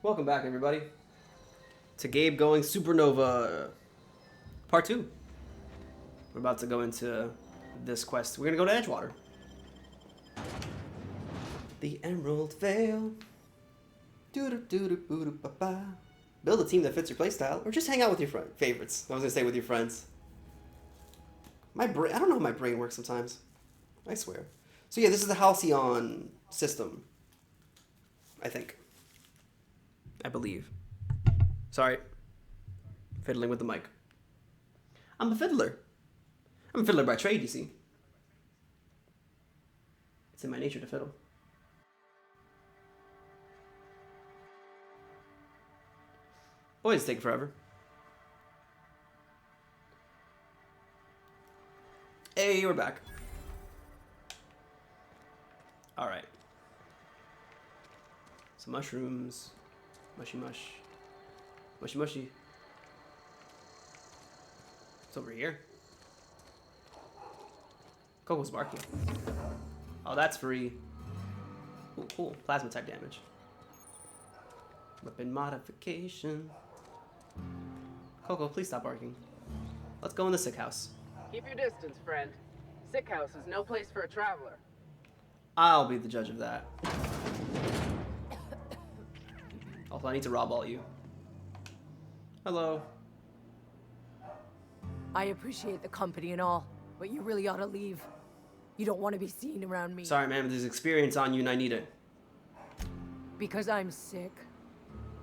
Welcome back, everybody, to Gabe Going Supernova Part 2. We're about to go into this quest. We're going to go to Edgewater. The Emerald Vale. Build a team that fits your playstyle, or just hang out with your favorites. I was going to say with your friends. I don't know how my brain works sometimes. I swear. So yeah, this is the Halcyon system. I think. I believe. Sorry. Fiddling with the mic. I'm a fiddler. I'm a fiddler by trade, you see. It's in my nature to fiddle. Boy, it's taking forever. Hey, we're back. Alright. Some mushrooms. Mushy mush. Mushy mushy. It's over here. Coco's barking. Oh, that's free. Ooh, cool. Plasma type damage. Weapon modification. Coco, please stop barking. Let's go in the sick house. Keep your distance, friend. Sick house is no place for a traveler. I'll be the judge of that. Also, I need to rob all you. Hello. I appreciate the company and all, but you really ought to leave. You don't want to be seen around me. Sorry, ma'am. There's experience on you and I need it. Because I'm sick.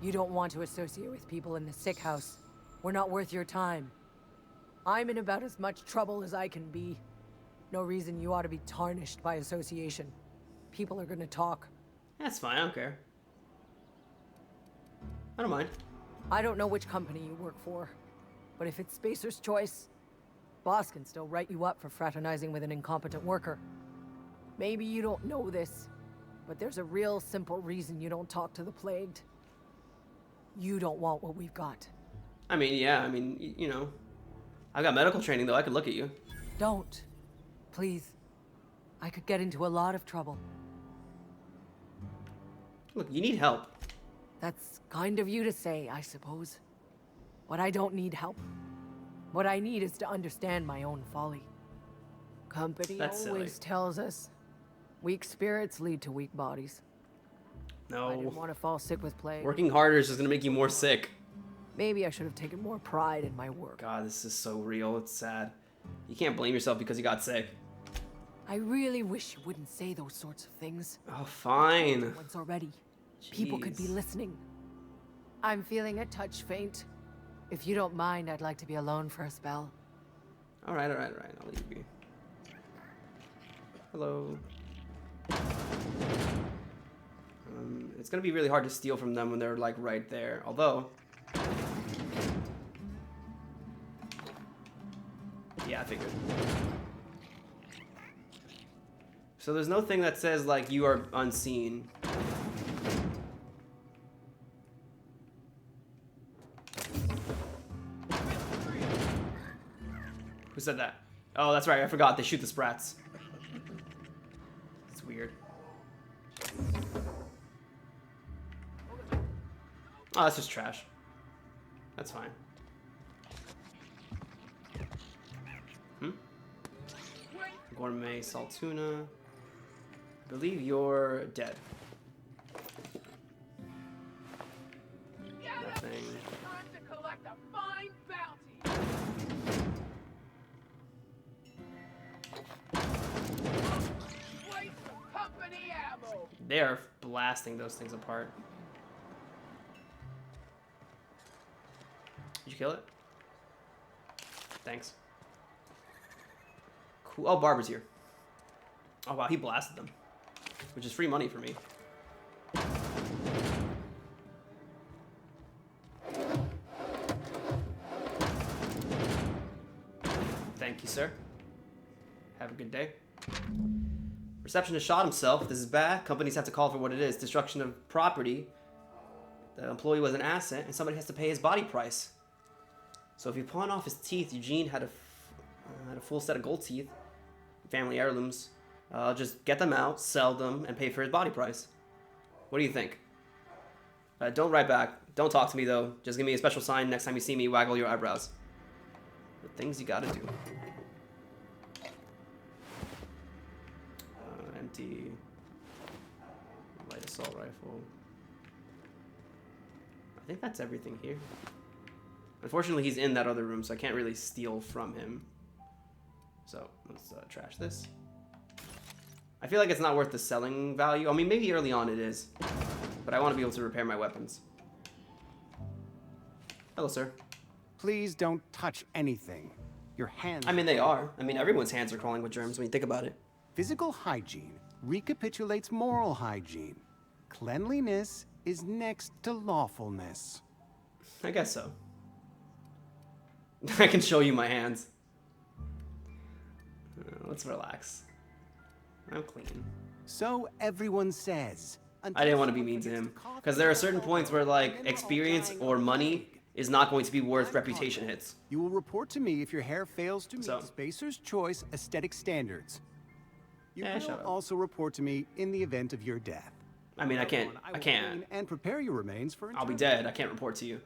You don't want to associate with people in the sick house. We're not worth your time. I'm in about as much trouble as I can be. No reason you ought to be tarnished by association. People are gonna talk. That's fine. I don't care. I don't mind. I don't know which company you work for, but if it's Spacer's choice, boss can still write you up for fraternizing with an incompetent worker. Maybe you don't know this, but there's a real simple reason you don't talk to the plagued. You don't want what we've got. I mean, yeah. I mean, you know. I've got medical training, though. I could look at you. Don't. Please. I could get into a lot of trouble. Look, you need help. That's kind of you to say, I suppose. But I don't need help. What I need is to understand my own folly. Company That's always silly. tells us weak spirits lead to weak bodies. I didn't No. want to fall sick with plague. Working harder is just going to make you more sick. Maybe I should have taken more pride in my work. God, this is so real. It's sad. You can't blame yourself because you got sick. I really wish you wouldn't say those sorts of things. Oh, fine. Once already. People could be Jeez. listening. I'm feeling a touch faint. If you don't mind, I'd like to be alone for a spell. Alright. I'll leave you. Hello. It's gonna be really hard to steal from them when they're like right there. Although, yeah, I figured. So there's no thing that says like you are unseen. Who said that? Oh, that's right. I forgot. They shoot the sprats. It's weird. Oh, that's just trash. That's fine. Gourmet salt tuna. I believe you're dead. Nothing. Time to collect a fine bounty. Waste of company ammo. They are blasting those things apart. Did you kill it? Thanks. Cool. Oh, Barber's here. Oh, wow. He blasted them. Which is free money for me. Thank you, sir. Have a good day. Receptionist shot himself. This is bad. Companies have to call for what it is. Destruction of property. The employee was an asset, and somebody has to pay his body price. So if you pawn off his teeth, Eugene had a full set of gold teeth, family heirlooms. Just get them out, sell them, and pay for his body price. What do you think? Don't write back. Don't talk to me, though. Just give me a special sign next time you see me. Waggle your eyebrows. The things you gotta do. Empty. Light assault rifle. I think that's everything here. Unfortunately, he's in that other room, so I can't really steal from him. So, let's trash this. I feel like it's not worth the selling value. I mean, maybe early on it is. But I want to be able to repair my weapons. Hello, sir. Please don't touch anything. Your hands... I mean, they are. I mean, everyone's hands are crawling with germs when you think about it. Physical hygiene recapitulates moral hygiene. Cleanliness is next to lawfulness. I guess so. I can show you my hands. Let's relax. I'm clean. So everyone says. I didn't want to be mean to him. Because there are certain points where, like, experience or money is not going to be worth reputation hits. You will report to me if your hair fails to meet Spacer's Choice aesthetic standards. You will also report to me in the event of your death. I mean, I can't. And prepare your remains for I'll be dead. I can't report to you.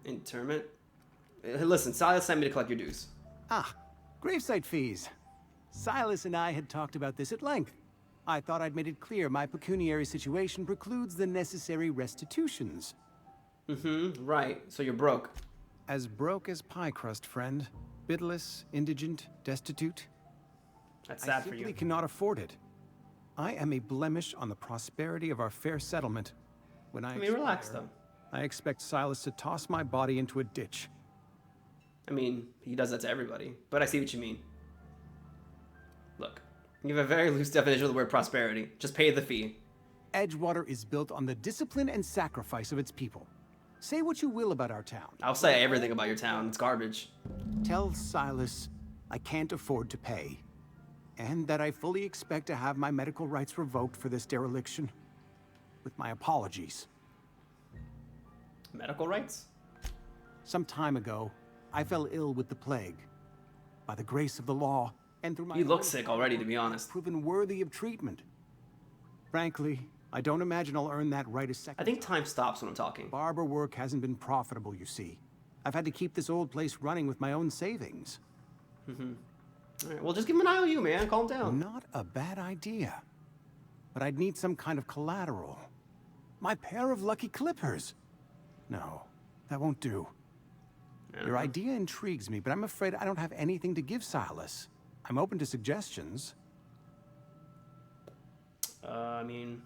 Interment? Listen, Silas sent me to collect your dues. Ah, gravesite fees. Silas and I had talked about this at length. I thought I'd made it clear my pecuniary situation precludes the necessary restitutions. Right. So you're broke. As broke as pie crust, friend. Bidless, indigent, destitute. That's sad for you. I simply cannot afford it. I am a blemish on the prosperity of our fair settlement. When I mean, relax, though. I expect Silas to toss my body into a ditch. I mean, he does that to everybody, but I see what you mean. Look, you have a very loose definition of the word prosperity. Just pay the fee. Edgewater is built on the discipline and sacrifice of its people. Say what you will about our town. I'll say everything about your town. It's garbage. Tell Silas I can't afford to pay, and that I fully expect to have my medical rights revoked for this dereliction. With my apologies. Medical rights? Some time ago, I fell ill with the plague. By the grace of the law, and through my... You look sick already, to be honest. ...proven worthy of treatment. Frankly, I don't imagine I'll earn that right a second. I think time stops when I'm talking. Barber work hasn't been profitable, you see. I've had to keep this old place running with my own savings. All right, well, just give him an IOU, man. Calm down. Not a bad idea. But I'd need some kind of collateral. My pair of lucky clippers. No, that won't do. Your idea intrigues me, but I'm afraid I don't have anything to give Silas. I'm open to suggestions. I mean,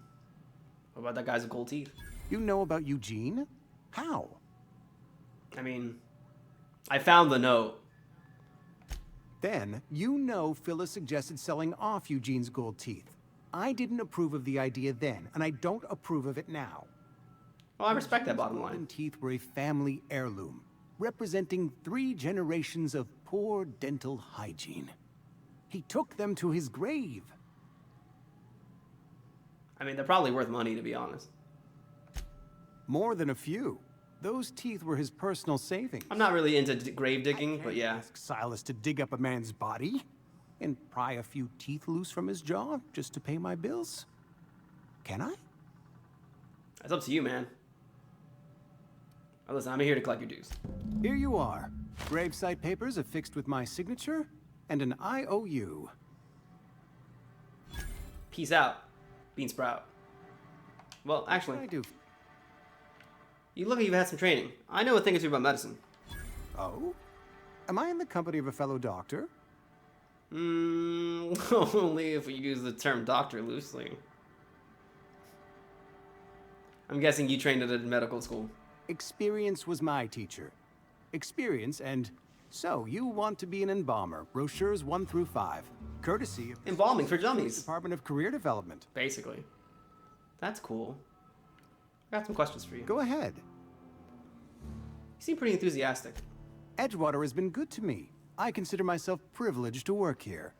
what about that guy's with gold teeth? You know about Eugene? How? I mean, I found the note. Then, you know Phyllis suggested selling off Eugene's gold teeth. I didn't approve of the idea then, and I don't approve of it now. Well, I respect that bottom Golden line. teeth were a family heirloom, representing 3 generations of poor dental hygiene. He took them to his grave. I mean, they're probably worth money, to be honest. More than a few. Those teeth were his personal savings. I'm not really into grave digging, but yeah. Ask Silas to dig up a man's body and pry a few teeth loose from his jaw just to pay my bills. Can I? That's up to you, man. Now, listen, I'm here to collect your dues. Here you are. Gravesite papers affixed with my signature and an IOU. Peace out, Bean Sprout. Well, actually, I do. you look like you've had some training. I know a thing or two about medicine. Oh? Am I in the company of a fellow doctor? Only if we use the term doctor loosely. I'm guessing you trained at a medical school. Experience was my teacher. Experience and... So, you want to be an embalmer. Brochures 1 through 5. Courtesy of... Embalming for dummies. Department of Career Development. Basically. That's cool. I got some questions for you. Go ahead. You seem pretty enthusiastic. Edgewater has been good to me. I consider myself privileged to work here.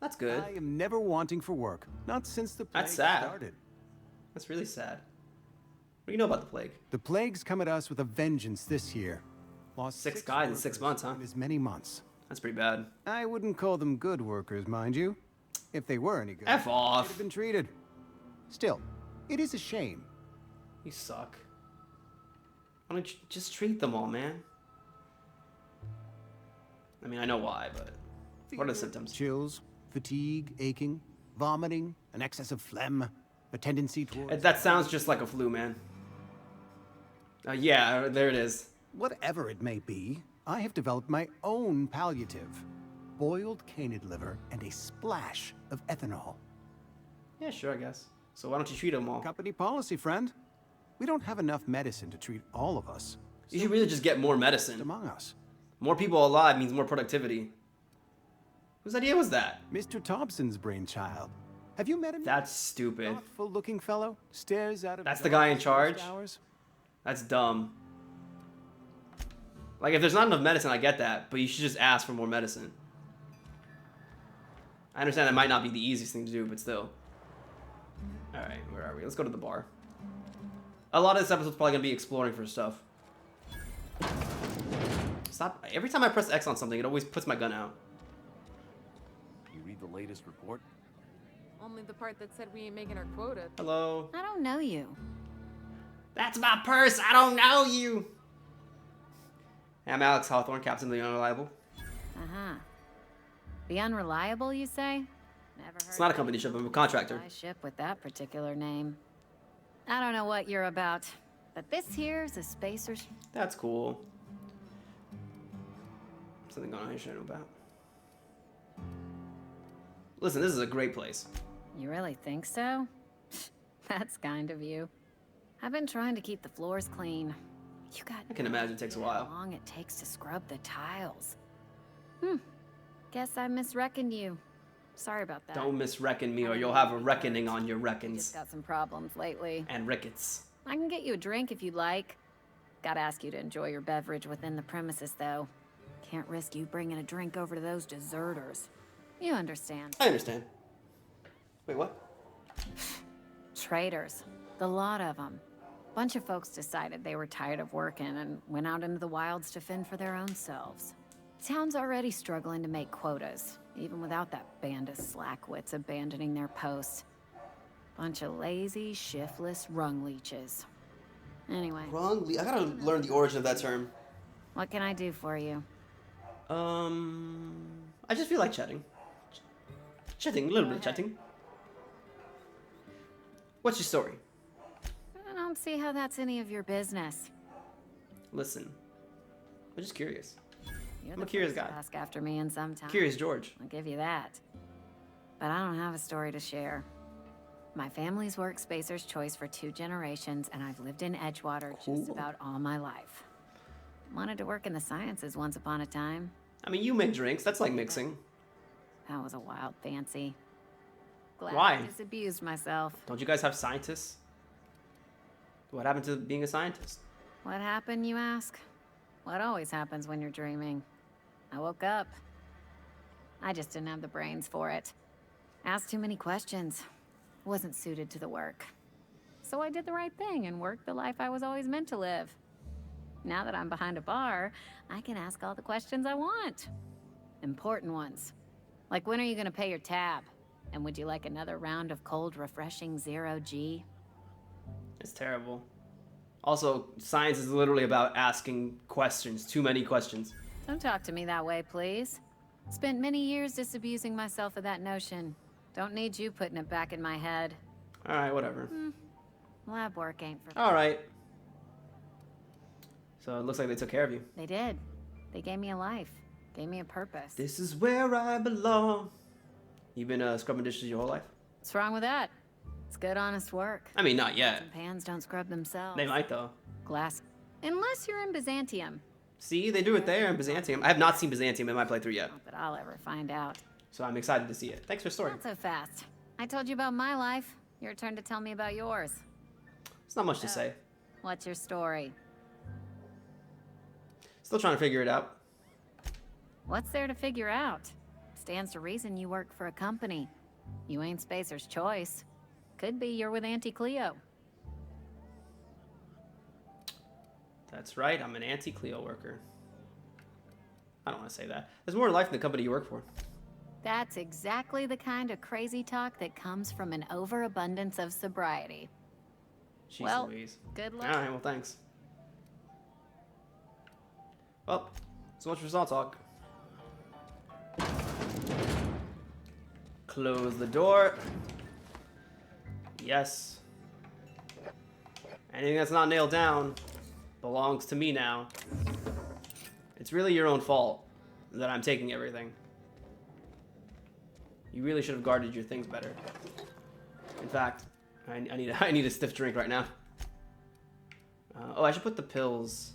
That's good. I am never wanting for work. Not since the plague That's sad. started. That's really sad. What do you know about the plague? The plague's come at us with a vengeance this year. Lost 6 guys in 6 workers months, huh? in as many months. That's pretty bad. I wouldn't call them good workers, mind you. If they were any good, F they'd off. have been treated. Still, it is a shame. You suck. Why don't you just treat them all, man? I mean, I know why, but what are the symptoms? Chills, fatigue, aching, vomiting, an excess of phlegm, a tendency towards... That sounds just like a flu, man. Yeah, there it is. Whatever it may be, I have developed my own palliative. Boiled canid liver and a splash of ethanol. Yeah, sure, I guess. So why don't you treat them all? Company policy, friend. We don't have enough medicine to treat all of us. You should really just get more So medicine. among us. More people alive means more productivity. Whose idea was that? Mr. Thompson's brainchild. Have you met him? That's stupid. Thoughtful-looking fellow stares out of. That's his the guy in eyes charge? most hours. That's dumb. Like, if there's not enough medicine, I get that, but you should just ask for more medicine. I understand that might not be the easiest thing to do, but still. Alright, where are we? Let's go to the bar. A lot of this episode's probably gonna be exploring for stuff. Stop. Every time I press X on something, it always puts my gun out. You read the latest report? Only the part that said we ain't making our quota. Hello? I don't know you. That's my purse! I don't know you! I'm Alex Hawthorne, Captain of the Unreliable. Uh-huh. The Unreliable, you say? Never heard It's not a of company any ship, I'm a contractor. fly ship with that particular name. I don't know what you're about, but this here's a spacer's... That's cool. Something going on here I should know about. Listen, this is a great place. You really think so? That's kind of you. I've been trying to keep the floors clean. You got I can imagine it takes a while. how long it takes to scrub the tiles. Guess I misreckoned you. Sorry about that. Don't misreckon me or you'll have a reckoning on your Just reckons. got some problems lately. And rickets. I can get you a drink if you'd like. Gotta ask you to enjoy your beverage within the premises, though. Can't risk you bringing a drink over to those deserters. You understand. I understand. Wait, what? Traitors. The lot of them. Bunch of folks decided they were tired of working and went out into the wilds to fend for their own selves. Town's already struggling to make quotas, even without that band of slackwits abandoning their posts. Bunch of lazy, shiftless rung leeches. Anyway, Wrongly. I gotta learn the origin of that term. what can I do for you? I just feel like chatting. Chatting, a little bit of chatting. What's your story? I don't see how that's any of your business. Listen. I'm just curious. You're I'm the a curious first to guy. ask after me in some time. Curious George. I'll give you that. But I don't have a story to share. My family's worked Spacer's Choice for 2 generations, and I've lived in Edgewater just Cool. about all my life. Wanted to work in the sciences once upon a time. I mean, you make drinks. That's like mixing. That was a wild fancy. Glad Why? I disabused myself. Don't you guys have scientists? What happened to being a scientist? What happened, you ask? What always happens when you're dreaming. I woke up. I just didn't have the brains for it. Asked too many questions. Wasn't suited to the work. So I did the right thing and worked the life I was always meant to live. Now that I'm behind a bar, I can ask all the questions I want. Important ones. Like, when are you gonna pay your tab? And would you like another round of cold, refreshing 0G? It's terrible. Also, science is literally about asking questions. Too many questions. Don't talk to me that way, please. Spent many years disabusing myself of that notion. Don't need you putting it back in my head. Alright, whatever. Lab work ain't for... Alright. So it looks like they took care of you. They did. They gave me a life. Gave me a purpose. This is where I belong. You've been scrubbing dishes your whole life? What's wrong with that? It's good, honest work. I mean, not yet. Some pans don't scrub themselves. They might, though. Glass. Unless you're in Byzantium. See, they do it there in Byzantium. I have not seen Byzantium in my playthrough yet, Not that I'll ever find out. so I'm excited to see it. Thanks for the story. Not so fast. I told you about my life. Your turn to tell me about yours. It's not much to say. What's your story? Still trying to figure it out. What's there to figure out? Stands to reason you work for a company. You ain't Spacer's Choice. Could be you're with Auntie Cleo. That's right, I'm an anti-Cleo worker. I don't want to say that. There's more to life in the company you work for. That's exactly the kind of crazy talk that comes from an overabundance of sobriety. Jeez Well, Louise. good luck. Alright, well, thanks. Well, so much for small talk. Close the door. Yes. Anything that's not nailed down belongs to me now. It's really your own fault that I'm taking everything. You really should have guarded your things better. In fact, I need a stiff drink right now. Oh, I should put the pills.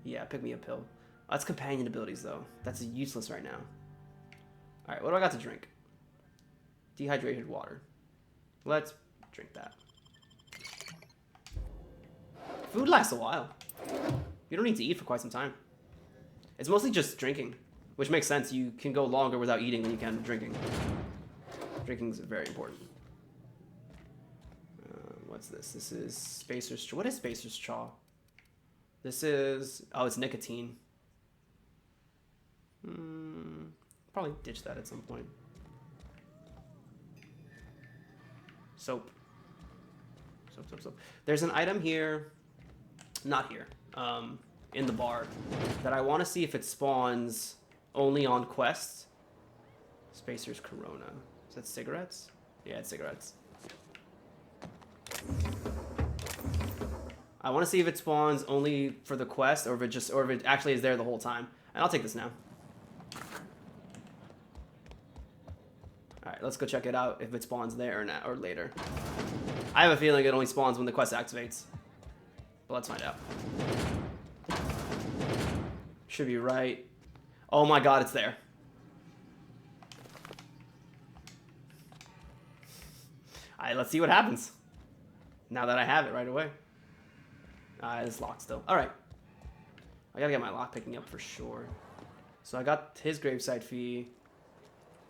Yeah, pick me a pill. Oh, that's companion abilities, though. That's useless right now. Alright, what do I got to drink? Dehydrated water. Let's drink that. Food lasts a while. You don't need to eat for quite some time. It's mostly just drinking, which makes sense. You can go longer without eating than you can drinking. Drinking is very important. What's this? This is Spacer's Chaw. What is Spacer's Chaw? This is... Oh, it's nicotine. Probably ditch that at some point. Soap. Soap, soap, soap. There's an item here... Not here. In the bar. That I want to see if it spawns only on quests. Spacer's Corona. Is that cigarettes? Yeah, it's cigarettes. I want to see if it spawns only for the quest, or if it actually is there the whole time. And I'll take this now. All right, let's go check it out if it spawns there or later. I have a feeling it only spawns when the quest activates, but let's find out. Should be right. Oh my God, it's there. All right, let's see what happens. Now that I have it right away. It's locked still. All right. I gotta get my lock picking up for sure. So I got his gravesite fee.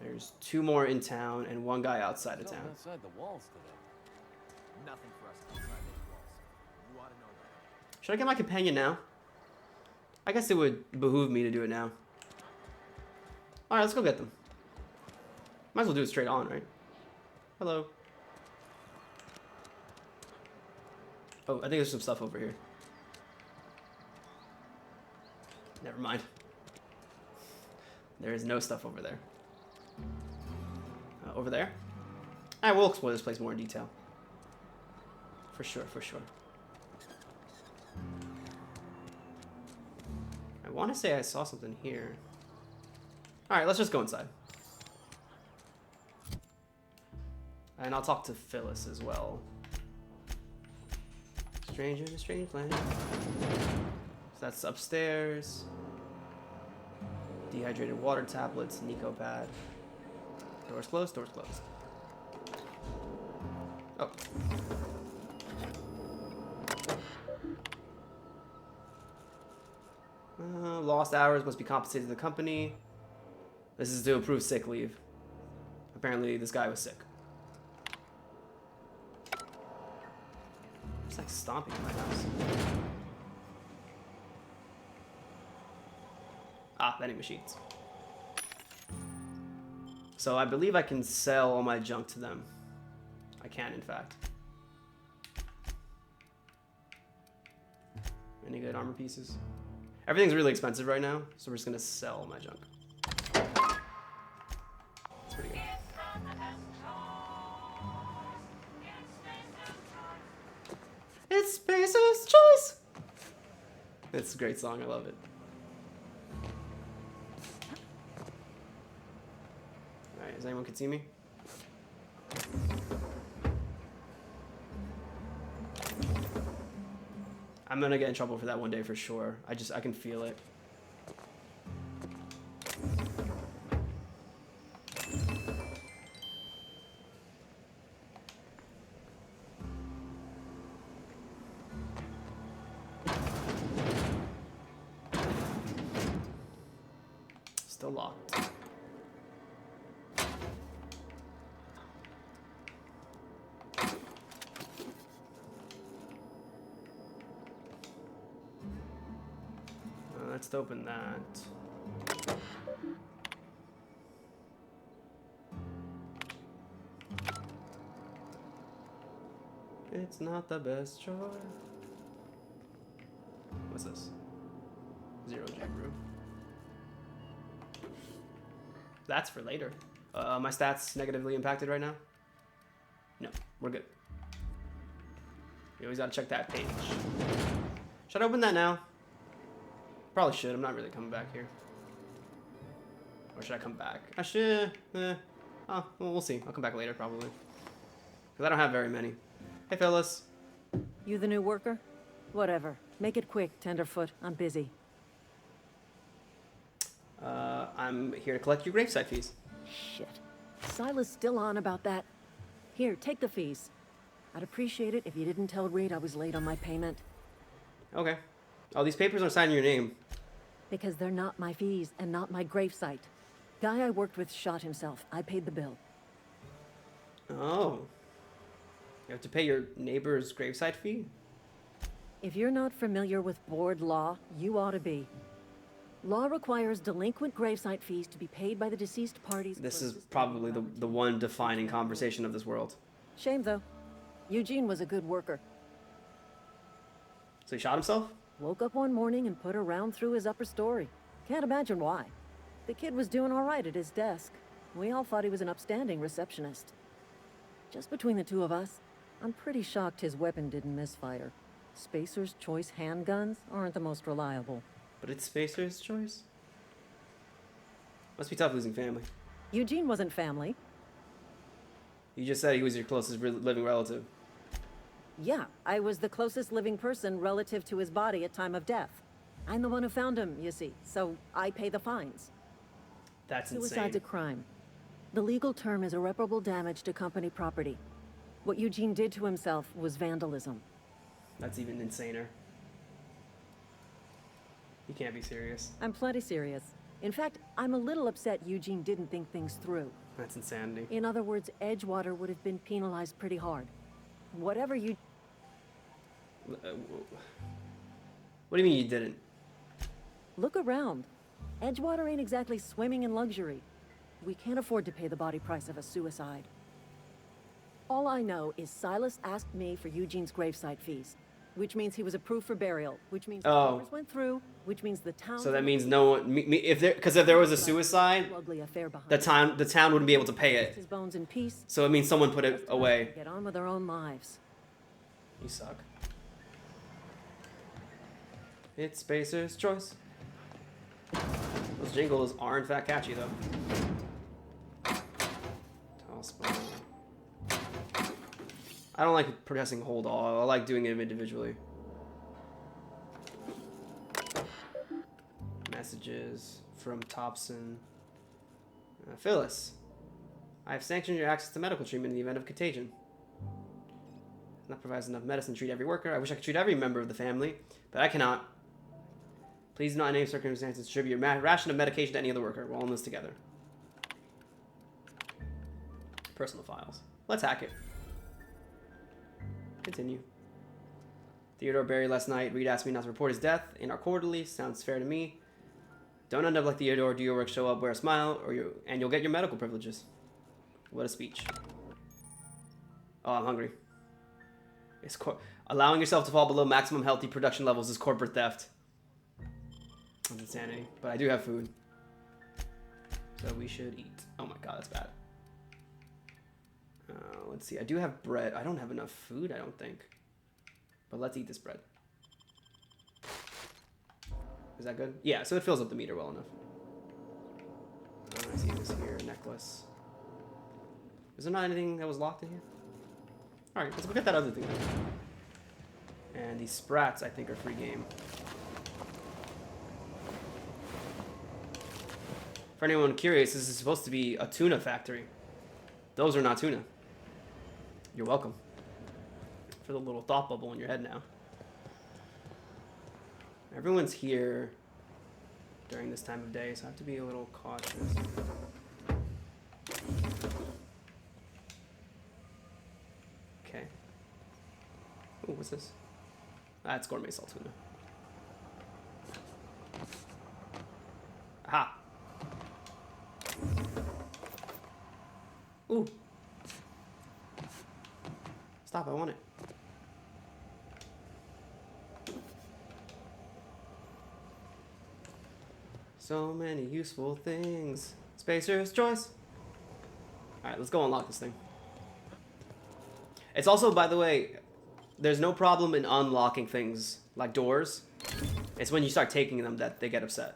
There's 2 more in town and 1 guy outside of town. Outside the walls today. Nothing for us outside those walls. You ought to know that. Should I get my companion now? I guess it would behoove me to do it now. All right, let's go get them. Might as well do it straight on, right? Hello. Oh, I think there's some stuff over here. Never mind. There is no stuff over there. Over there? I will explore this place more in detail. For sure, for sure. I want to say I saw something here. Alright, let's just go inside. And I'll talk to Phyllis as well. Stranger in a strange land. So that's upstairs. Dehydrated water tablets, Nico pad. Doors closed, doors closed. Oh. Lost hours must be compensated to the company. This is to approve sick leave. Apparently this guy was sick. It's like stomping in my house. Ah, vending machines. So I believe I can sell all my junk to them. I can, in fact. Any good armor pieces? Everything's really expensive right now, so we're just gonna sell all my junk. It's pretty good. It's Spacer's Choice! It's a great song, I love it. Alright, does anyone can see me? I'm gonna get in trouble for that one day for sure. I can feel it. Still locked. Let's open that. It's not the best choice. What's this? 0 J brew. That's for later. My stats negatively impacted right now? No, we're good. You always gotta check that page. Should I open that now? Probably should. I'm not really coming back here. Or should I come back? I should. Oh, well, we'll see. I'll come back later probably. Because I don't have very many. Hey, fellas. You the new worker? Whatever. Make it quick, Tenderfoot. I'm busy. I'm here to collect your gravesite fees. Shit. Silas still on about that. Here, take the fees. I'd appreciate it if you didn't tell Reed I was late on my payment. Okay. Oh, these papers aren't signing your name. Because they're not my fees and not my gravesite. Guy I worked with shot himself. I paid the bill. Oh. You have to pay your neighbor's gravesite fee? If you're not familiar with board law, you ought to be. Law requires delinquent gravesite fees to be paid by the deceased parties. This is probably the one defining conversation of this world. Shame, though. Eugene was a good worker. So he shot himself? Woke up one morning and put a round through his upper story. Can't imagine why. The kid was doing all right at his desk. We all thought he was an upstanding receptionist. Just between the two of us, I'm pretty shocked his weapon didn't misfire. Spacer's Choice handguns aren't the most reliable. But it's Spacer's Choice? Must be tough losing family. Eugene wasn't family. You just said he was your closest living relative. Yeah, I was the closest living person relative to his body at time of death. I'm the one who found him, you see, so I pay the fines. That's Suicide's insane. a crime. The legal term is irreparable damage to company property. What Eugene did to himself was vandalism. That's even insaner. You can't be serious. I'm plenty serious. In fact, I'm a little upset Eugene didn't think things through. That's insanity. In other words, Edgewater would have been penalized pretty hard. Whatever you... What do you mean you didn't? Look around. Edgewater ain't exactly swimming in luxury. We can't afford to pay the body price of a suicide. All I know is Silas asked me for Eugene's gravesite fees, which means he was approved for burial, which means the papers went through, which means the town... So that means no one... if there was a suicide, ugly affair behind the town wouldn't be able to pay it. his bones in peace. So it means someone put it away. Get on with their own lives. You suck. It's Spacer's Choice. Those jingles are in fact catchy though. Toss ball. I don't like pressing hold all. I like doing them individually. Messages from Thompson. Phyllis, I have sanctioned your access to medical treatment in the event of contagion. That provides enough medicine to treat every worker. I wish I could treat every member of the family, but I cannot. Please do not in any circumstances distribute your ration of medication to any other worker. We're all in this together. Personal files. Let's hack it. Continue. Theodore buried last night. Reed asked me not to report his death in our quarterly. Sounds fair to me. Don't end up like Theodore. Do your work, show up, wear a smile, and you'll get your medical privileges. What a speech. Oh, I'm hungry. It's allowing yourself to fall below maximum healthy production levels is corporate theft. That's insanity. But I do have food. So we should eat. Oh my god, that's bad. Let's see. I do have bread. I don't have enough food, I don't think. But let's eat this bread. Is that good? Yeah, so it fills up the meter well enough. I see this here. Necklace. Is there not anything that was locked in here? Alright, let's look at that other thing then. And these sprats, I think, are free game. For anyone curious, this is supposed to be a tuna factory. Those are not tuna. You're welcome. For the little thought bubble in your head now. Everyone's here during this time of day, so I have to be a little cautious. Okay. Ooh, what's this? That's gourmet salt tuna. Aha! Ooh. Stop, I want it. So many useful things. Spacer's choice. Alright, let's go unlock this thing. It's also, by the way, there's no problem in unlocking things like doors. It's when you start taking them that they get upset.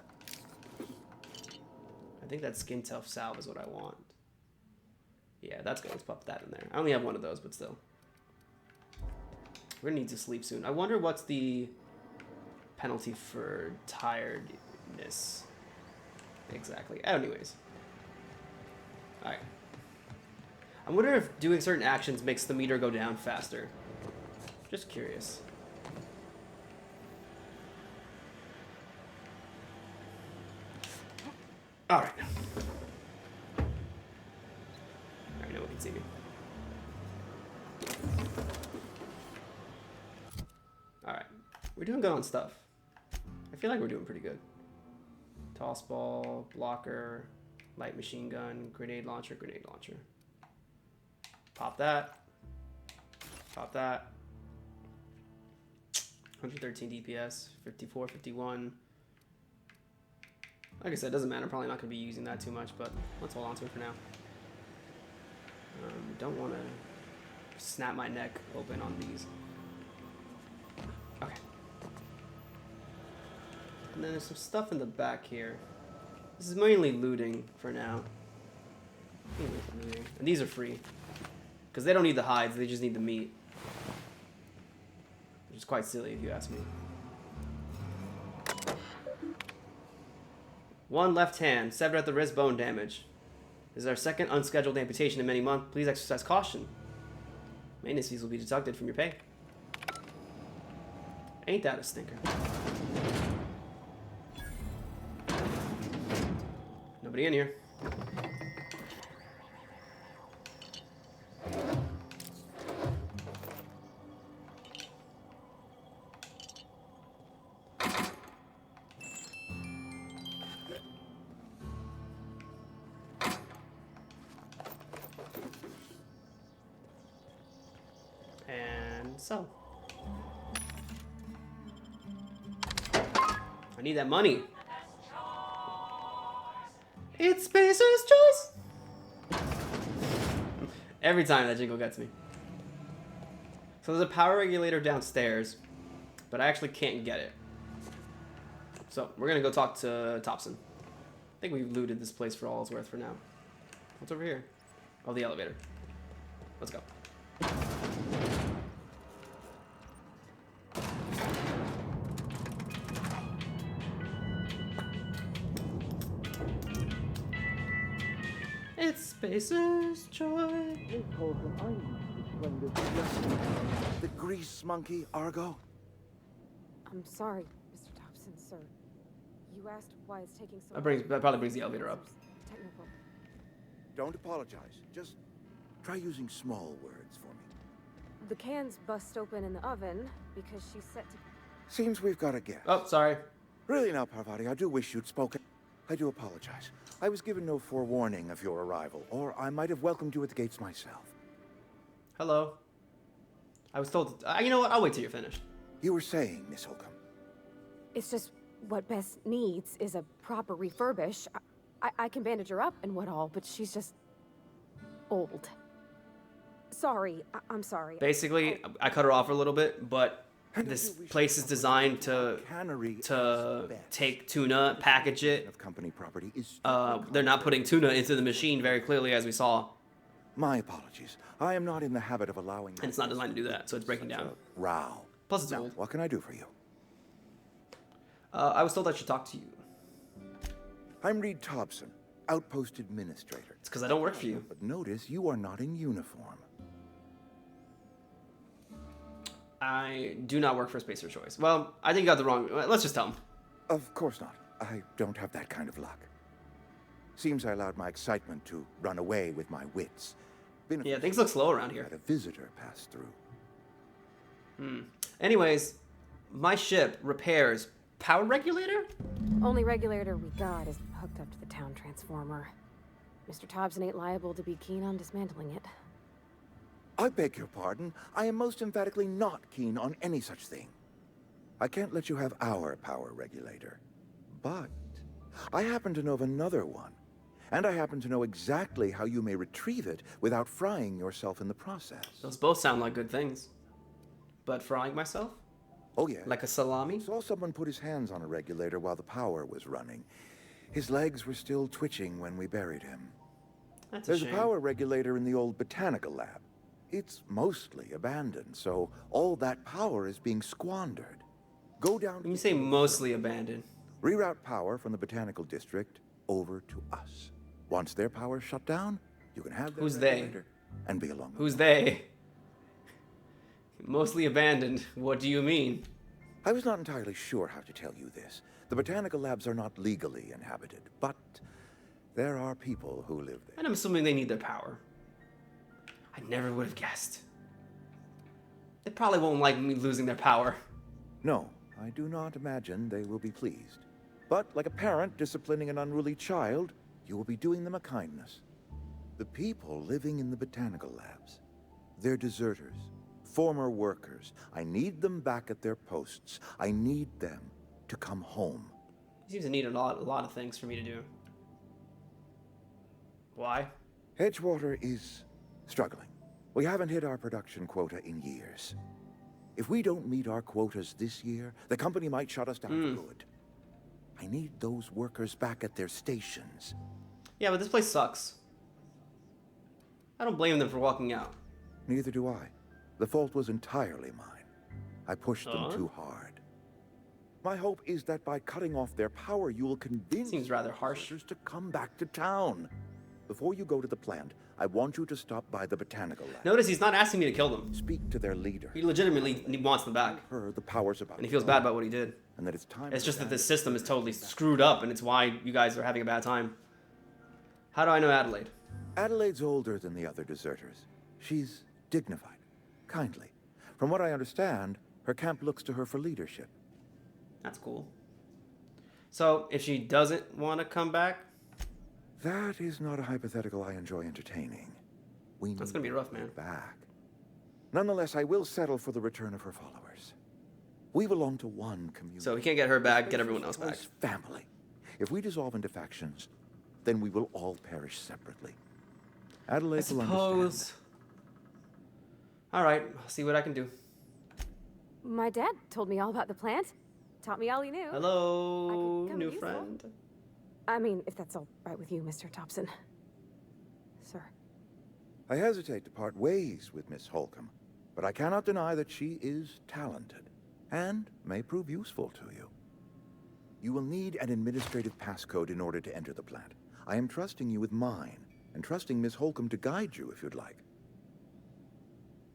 I think that skin tough salve is what I want. Yeah, that's good. Let's pop that in there. I only have one of those, but still. We're gonna need to sleep soon. I wonder what's the penalty for tiredness. Exactly. Anyways. Alright. I wonder if doing certain actions makes the meter go down faster. Just curious. Alright. Alright, no one can see me. Alright. We're doing good on stuff. I feel like we're doing pretty good. Toss ball, blocker, light machine gun, grenade launcher, grenade launcher. Pop that. Pop that. 113 DPS, 54, 51. Like I said, it doesn't matter. I'm probably not going to be using that too much, but let's hold on to it for now. Don't want to snap my neck open on these. Okay. And then there's some stuff in the back here. This is mainly looting for now. Mainly looting. And these are free. Because they don't need the hides, they just need the meat. Which is quite silly if you ask me. One left hand, severed at the wrist, bone damage. This is our second unscheduled amputation in many months. Please exercise caution. Maintenance fees will be deducted from your pay. Ain't that a stinker? Nobody in here. So, I need that money. It's Spacer's choice. Every time that jingle gets me. So there's a power regulator downstairs, but I actually can't get it. So we're gonna go talk to Thompson. I think we've looted this place for all it's worth for now. What's over here? Oh, the elevator. Let's go. It's Spacer's choice. The grease monkey, Argo? I'm sorry, Mr. Thompson, sir. You asked why it's taking so long. That probably brings the elevator up. Technical. Don't apologize. Just try using small words for me. The cans bust open in the oven because she's set to... Seems we've got a guest. Oh, sorry. Really now, Parvati, I do wish you'd spoken. I do apologize. I was given no forewarning of your arrival, or I might have welcomed you at the gates myself. Hello. I was told to, you know what? I'll wait till you're finished. You were saying, Miss Holcomb. It's just what Bess needs is a proper refurbish. I can bandage her up and what all, but she's just old. Sorry, I'm sorry. Basically, I cut her off a little bit, but this place is designed to take tuna, package it. Of company property is they're not putting tuna into the machine very clearly, as we saw. My apologies. I am not in the habit of allowing... And it's not designed to do that, so it's breaking down. Row. Plus it's Now, old. what can I do for you? I was told I should talk to you. I'm Reed Thompson, Outpost Administrator. It's because I don't work for you. But notice you are not in uniform. I do not work for Spacer Choice. Well, I think you got the wrong... Let's just tell him. Of course not. I don't have that kind of luck. Seems I allowed my excitement to run away with my wits. Yeah, things look slow around here. Had a visitor pass through. Anyways, my ship repairs power regulator? Only regulator we got is hooked up to the town transformer. Mr. Thompson ain't liable to be keen on dismantling it. I beg your pardon. I am most emphatically not keen on any such thing. I can't let you have our power regulator. But I happen to know of another one. And I happen to know exactly how you may retrieve it without frying yourself in the process. Those both sound like good things. But frying myself? Oh, yeah. Like a salami? Saw someone put his hands on a regulator while the power was running. His legs were still twitching when we buried him. That's There's a shame. a power regulator in the old botanical lab. It's mostly abandoned, so all that power is being squandered. Go down... When you say mostly abandoned. Reroute power from the botanical district over to us. Once their power's shut down, you can have their Who's they? regulator and be along. Who's they? Mostly abandoned. What do you mean? I was not entirely sure how to tell you this. The botanical labs are not legally inhabited, but there are people who live there. And I'm assuming they need their power. I never would have guessed. They probably won't like me losing their power. No, I do not imagine they will be pleased. But like a parent disciplining an unruly child, you will be doing them a kindness. The people living in the botanical labs, they're deserters, former workers. I need them back at their posts. I need them to come home. He seems to need a lot of things for me to do. Why? Edgewater is struggling. We haven't hit our production quota in years. If we don't meet our quotas this year, the company might shut us down for good. I need those workers back at their stations. Yeah, but this place sucks. I don't blame them for walking out. Neither do I. The fault was entirely mine. I pushed them too hard. My hope is that by cutting off their power, you will convince Seems rather harsh. workers to come back to town. Before you go to the plant, I want you to stop by the botanical lab. Notice he's not asking me to kill them. Speak to their leader. He legitimately wants them back. Her, the power's about. And he feels bad about what he did. And that it's time. It's for just that that. this system is totally screwed up, and it's why you guys are having a bad time. How do I know Adelaide? Adelaide's older than the other deserters. She's dignified, kindly. From what I understand, her camp looks to her for leadership. That's cool. So, if she doesn't want to come back, That is not a hypothetical I enjoy entertaining. That's gonna be rough, man. Back. Nonetheless, I will settle for the return of her followers. We belong to one community. so he can't get her back, get everyone else back. Close family. If we dissolve into factions, then we will all perish separately. I Adelaide will suppose. understand. Alright, I'll see what I can do. My dad told me all about the plant. Taught me all he knew. Hello, I could come new useful. friend. I mean, if that's all right with you, Mr. Thompson. Sir. I hesitate to part ways with Miss Holcomb, but I cannot deny that she is talented and may prove useful to you. You will need an administrative passcode in order to enter the plant. I am trusting you with mine, and trusting Miss Holcomb to guide you if you'd like.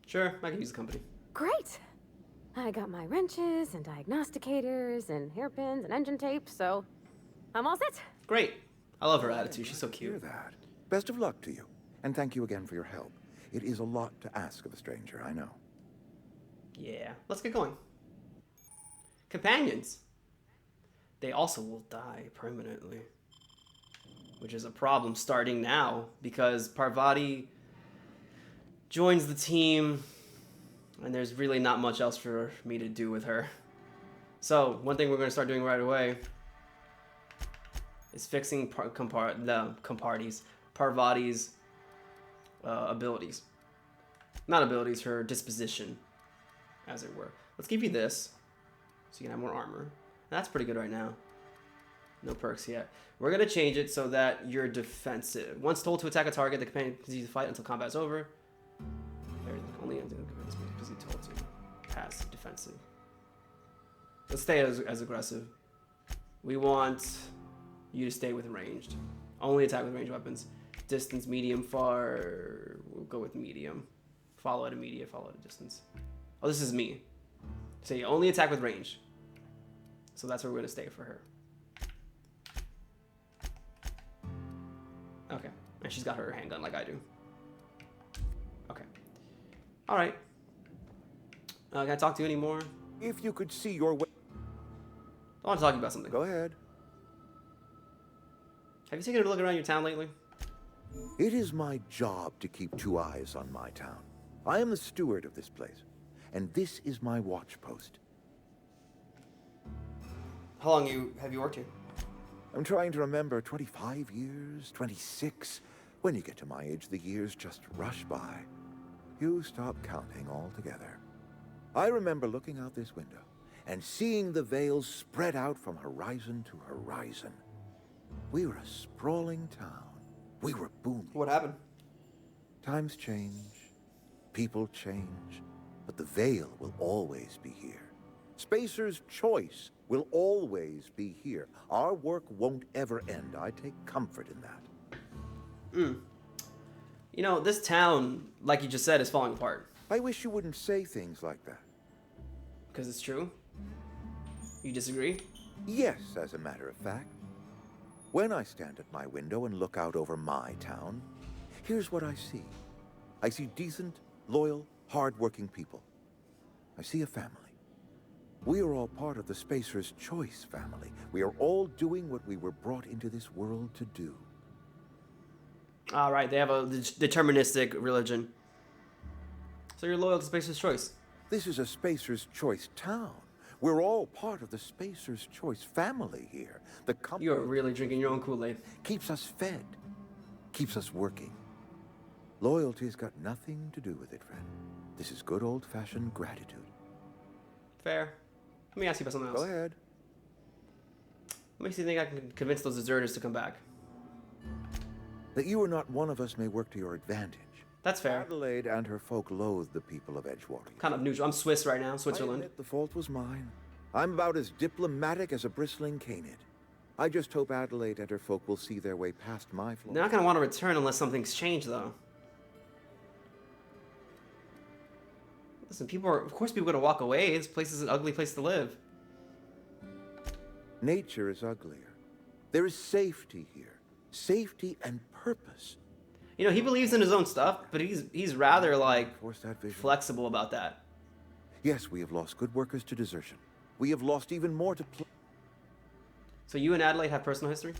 Sure, I can use the company. Great. I got my wrenches and diagnosticators and hairpins and engine tape, so I'm all set. Great. I love her attitude. She's so Hear cute. that. Best of luck to you, and thank you again for your help. It is a lot to ask of a stranger, I know. Yeah, let's get going. Companions. They also will die permanently. Which is a problem starting now, because Parvati joins the team, and there's really not much else for me to do with her. So, one thing we're going to start doing right away is fixing Parvati's abilities. Not abilities, her disposition, as it were. Let's give you this, so you can have more armor. That's pretty good right now. No perks yet. We're going to change it so that you're defensive. Once told to attack a target, the companion continues to fight until combat is over. Only because he told to. Pass defensive. Let's stay as aggressive. We want you to stay with ranged. Only attack with ranged weapons. Distance, medium, far. We'll go with medium. Follow at a medium, follow at a distance. Oh, this is me. So you only attack with range. So that's where we're going to stay for her. Okay. And she's got her handgun like I do. Okay. Alright. Can I talk to you anymore? If you could see your way... I want to talk to you about something. Go ahead. Have you taken a look around your town lately? It is my job to keep two eyes on my town. I am the steward of this place, and this is my watch post. How long have you worked here? I'm trying to remember 25 years, 26. When you get to my age, the years just rush by. You stop counting altogether. I remember looking out this window and seeing the Vale spread out from horizon to horizon. We were a sprawling town. We were booming. What happened? Times change, people change, but the Vale will always be here. Spacer's Choice will always be here. Our work won't ever end. I take comfort in that. You know, this town, like you just said, is falling apart. I wish you wouldn't say things like that. Because it's true? You disagree? Yes, as a matter of fact. When I stand at my window and look out over my town, here's what I see. I see decent, loyal, hard-working people. I see a family. We are all part of the Spacer's Choice family. We are all doing what we were brought into this world to do. All right, they have a deterministic religion. So you're loyal to Spacer's Choice. This is a Spacer's Choice town. We're all part of the Spacer's Choice family here. The company You're really drinking your own Kool-Aid. keeps us fed, keeps us working. Loyalty's got nothing to do with it, friend. This is good old-fashioned gratitude. Fair. Let me ask you about something else. Go ahead. What makes you think I can convince those deserters to come back? That you are not one of us may work to your advantage. That's fair. Adelaide and her folk loathe the people of Edgewater. Kind of neutral. I'm Swiss right now, I Switzerland. admit the fault was mine. I'm about as diplomatic as a bristling canid. I just hope Adelaide and her folk will see their way past my flaws. They're not going to want to return unless something's changed, though. Listen, of course people are going to walk away. This place is an ugly place to live. Nature is uglier. There is safety here. Safety and purpose. You know, he believes in his own stuff, but he's rather, like, Force that vision. flexible about that. Yes, we have lost good workers to desertion. We have lost even more to So you and Adelaide have personal history?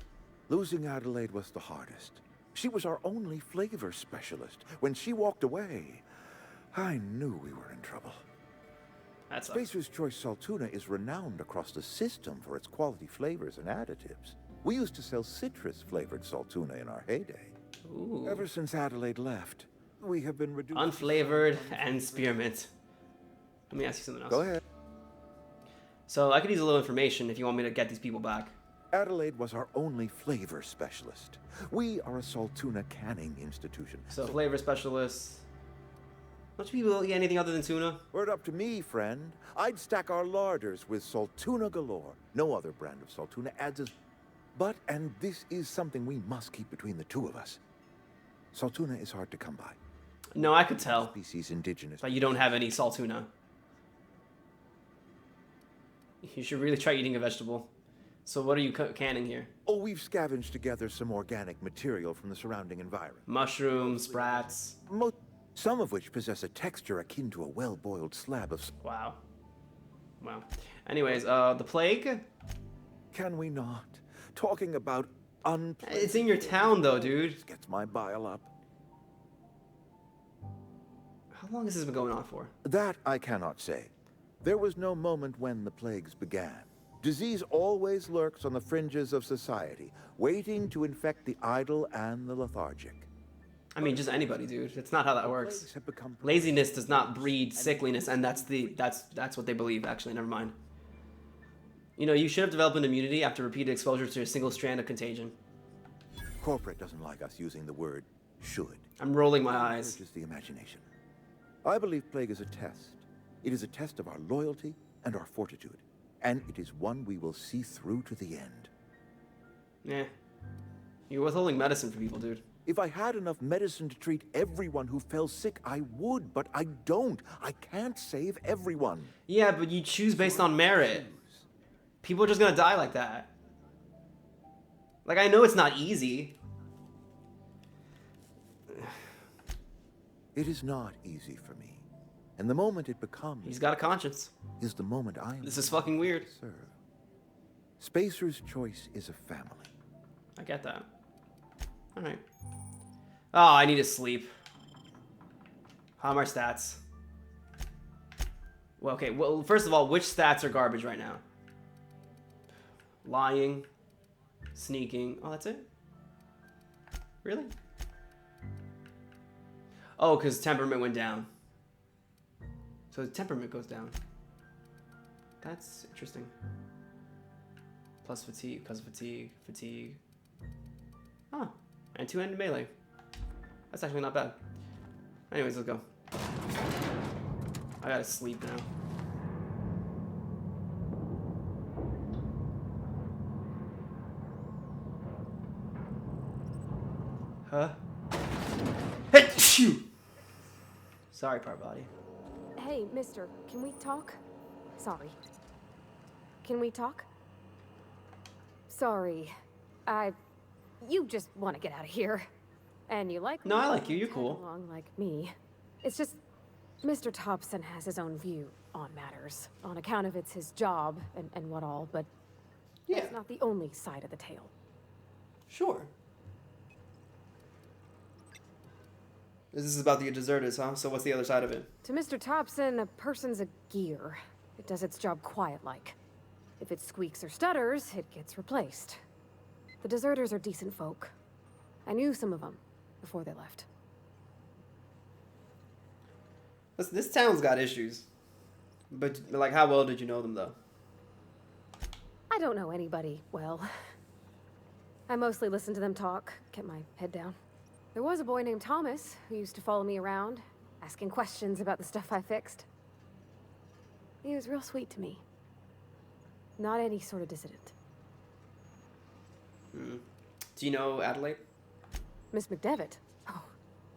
Losing Adelaide was the hardest. She was our only flavor specialist. When she walked away, I knew we were in trouble. That's Spacer's Choice Salt Tuna is renowned across the system for its quality flavors and additives. We used to sell citrus-flavored salt tuna in our heyday. Ooh. Ever since Adelaide left, we have been reduced... Unflavored and spearmint. Let me ask you something else. Go ahead. So I could use a little information if you want me to get these people back. Adelaide was our only flavor specialist. We are a salt tuna canning institution. So flavor specialists. Don't you people eat anything other than tuna? Were it up to me, friend, I'd stack our larders with salt tuna galore. No other brand of salt tuna adds as... But, and this is something we must keep between the two of us, salt tuna is hard to come by. No, I could tell. Species indigenous. But you don't have any salt tuna. You should really try eating a vegetable. So what are you canning here? Oh, we've scavenged together some organic material from the surrounding environment. Mushrooms, sprats. Some of which possess a texture akin to a well-boiled slab of... Wow. Wow. Anyways, the plague? Can we not? Talking about unpleasant... It's in your town, though, dude. Gets my bile up. How long has this been going on for? That I cannot say. There was no moment when the plagues began. Disease always lurks on the fringes of society, waiting to infect the idle and the lethargic. I mean, just anybody, dude. It's not how that works. Plagues have become... Laziness does not breed sickliness, and that's what they believe, actually. Never mind. You know, you should have developed an immunity after repeated exposure to a single strand of contagion. Corporate doesn't like us using the word should. I'm rolling my eyes. It is the imagination. I believe plague is a test. It is a test of our loyalty and our fortitude. And it is one we will see through to the end. Yeah. You're withholding medicine for people, dude. If I had enough medicine to treat everyone who fell sick, I would, but I don't. I can't save everyone. Yeah, but you choose based on merit. People are just gonna die like that. Like, I know it's not easy. It is not easy for me. And the moment it becomes... He's got a conscience. ...is the moment I am... This is fucking weird. ...serve. Spacer's Choice is a family. I get that. Alright. Oh, I need to sleep. How are my stats? Well, okay, well, first of all, which stats are garbage right now? Lying. Sneaking. Oh, that's it? Really? Oh, because temperament went down. So the temperament goes down. That's interesting. Plus fatigue, because of fatigue, fatigue. Huh. And two-handed melee. That's actually not bad. Anyways, let's go. I gotta sleep now. Huh? Hey, shoot! Sorry, Parvati. Hey, mister, can we talk? Sorry. Can we talk? Sorry. You just want to get out of here. And you like me? No, I like you. You're cool. Along like me. It's just, Mr. Thompson has his own view on matters. On account of it's his job and what all, but Yeah. that's not the only side of the tale. Sure. This is about the deserters, huh? So what's the other side of it? To Mr. Thompson, a person's a gear. It does its job quiet-like. If it squeaks or stutters, it gets replaced. The deserters are decent folk. I knew some of them before they left. Listen, this town's got issues. But, like, how well did you know them, though? I don't know anybody well. I mostly listened to them talk, kept my head down. There was a boy named Thomas who used to follow me around, asking questions about the stuff I fixed. He was real sweet to me. Not any sort of dissident. Hmm. Do you know Adelaide? Miss McDevitt? Oh,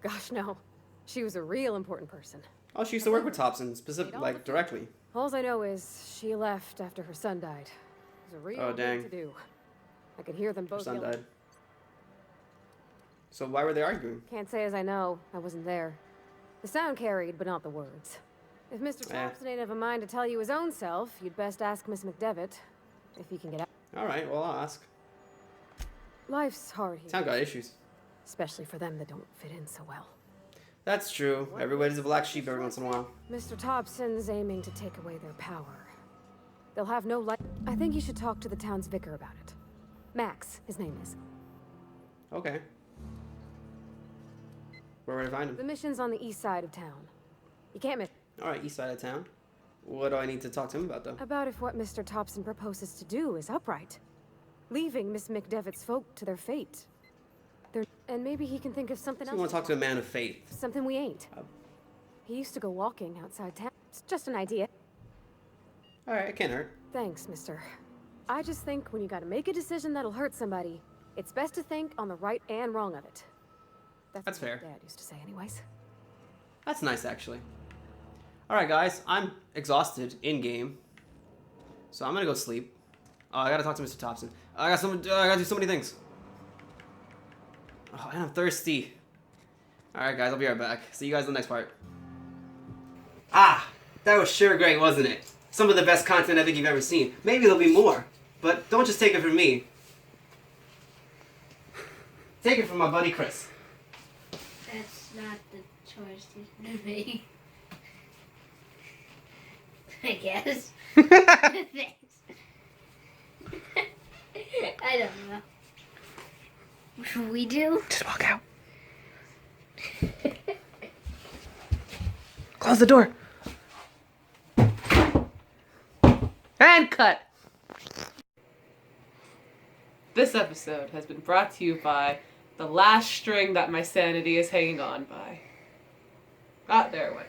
gosh, no. She was a real important person. Oh, she used to work with Thompson, like, directly. All I know is she left after her son died. It was a real Oh, dang. thing to do. I could hear them Her both son yelling. died. So why were they arguing? Can't say as I know. I wasn't there. The sound carried, but not the words. If Mr. Thompson ain't of a mind to tell you his own self, you'd best ask Miss McDevitt, if he can get out. Alright, well, I'll ask. Life's hard here. Town got issues. Especially for them that don't fit in so well. That's true. Everybody's a black sheep every once in a while. Mr. Thompson's aiming to take away their power. They'll have no light. I think you should talk to the town's vicar about it. Max, his name is. Okay. Where would I find him? The mission's on the east side of town. You can't miss. Alright, east side of town. What do I need to talk to him about, though? About if what Mr. Thompson proposes to do is upright. Leaving Miss McDevitt's folk to their fate. And maybe he can think of something So else. you want to talk to a man of faith? Something we ain't. He used to go walking outside town. It's just an idea. Alright, it can't hurt. Thanks, mister. I just think when you gotta make a decision that'll hurt somebody, it's best to think on the right and wrong of it. That's what fair. my Dad used to say anyways. That's nice, actually. Alright, guys. I'm exhausted in-game. So I'm gonna go sleep. Oh, I gotta talk to Mr. Thompson. I gotta do so many things. Oh, and I'm thirsty. Alright, guys. I'll be right back. See you guys in the next part. Ah! That was sure great, wasn't it? Some of the best content I think you've ever seen. Maybe there'll be more. But don't just take it from me. Take it from my buddy Chris. That's not the choice you make. I guess. Thanks. I don't know. What should we do? Just walk out. Close the door. And cut. This episode has been brought to you by the last string that my sanity is hanging on by. Ah, there it went.